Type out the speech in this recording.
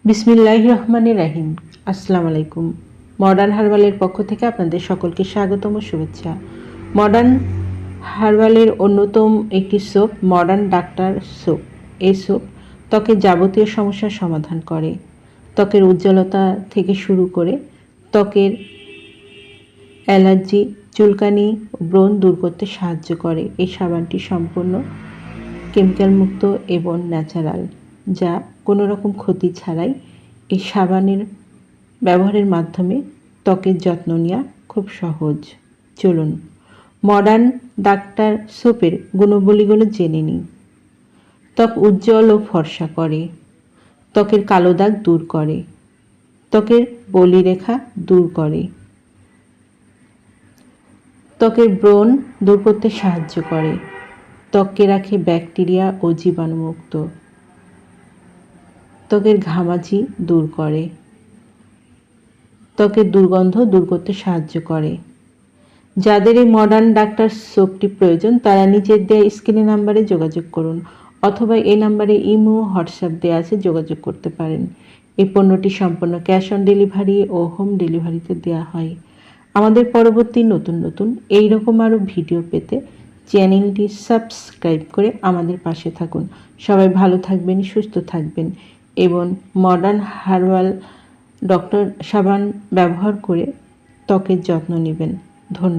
বিসমিল্লাহির রহমানির রহিম। আসসালামু আলাইকুম। মডার্ন হার্বালের পক্ষ থেকে আপনাদের সকলকে স্বাগতম ও শুভেচ্ছা। মডার্ন হার্বালের অন্যতম একটি সোপ মডার্ন ডাক্তার সোপ। এই সোপ ত্বকের যাবতীয় সমস্যার সমাধান করে। ত্বকের উজ্জ্বলতা থেকে শুরু করে ত্বকের অ্যালার্জি, চুলকানি, ব্রণ দূর করতে সাহায্য করে। এই সাবানটি সম্পূর্ণ কেমিক্যাল মুক্ত এবং ন্যাচারাল, যা কোনো রকম ক্ষতি ছাড়াই এই সাবানের ব্যবহারের মাধ্যমে ত্বকের যত্ন নেওয়া খুব সহজ। চলুন মডার্ন ডাক্তার সোপের গুণাবলীগুলো জেনে নিই। ত্বক উজ্জ্বল ও ফর্সা করে, ত্বকের কালো দাগ দূর করে, ত্বকের বলিরেখা দূর করে, ত্বকের ব্রণ দূর করতে সাহায্য করে, ত্বককে রাখে ব্যাকটেরিয়া ও জীবাণুমুক্ত, ত্বকের ঘামাচি দূর করে, ত্বকের দুর্গন্ধ দূর করতে সাহায্য করে। যাদের এই মডার্ন ডাক্তার সোপটি প্রয়োজন তারা নিচের দেওয়া স্ক্রিনে নাম্বারে যোগাযোগ করুন, অথবা এই নাম্বারে ইমো হোয়াটসঅ্যাপ দেওয়া আছে, যোগাযোগ করতে পারেন। এই পণ্যটি সম্পূর্ণ ক্যাশ অন ডেলিভারি ও হোম ডেলিভারিতে দেওয়া হয়। আমাদের পরবর্তী নতুন এইরকম আরও ভিডিও পেতে চ্যানেলটি সাবস্ক্রাইব করে আমাদের পাশে থাকুন। সবাই ভালো থাকবেন, সুস্থ থাকবেন এবং মডার্ন হার্বাল ডক্টর সাবান ব্যবহার করে ত্বকের যত্ন নেবেন। ধন্যবাদ।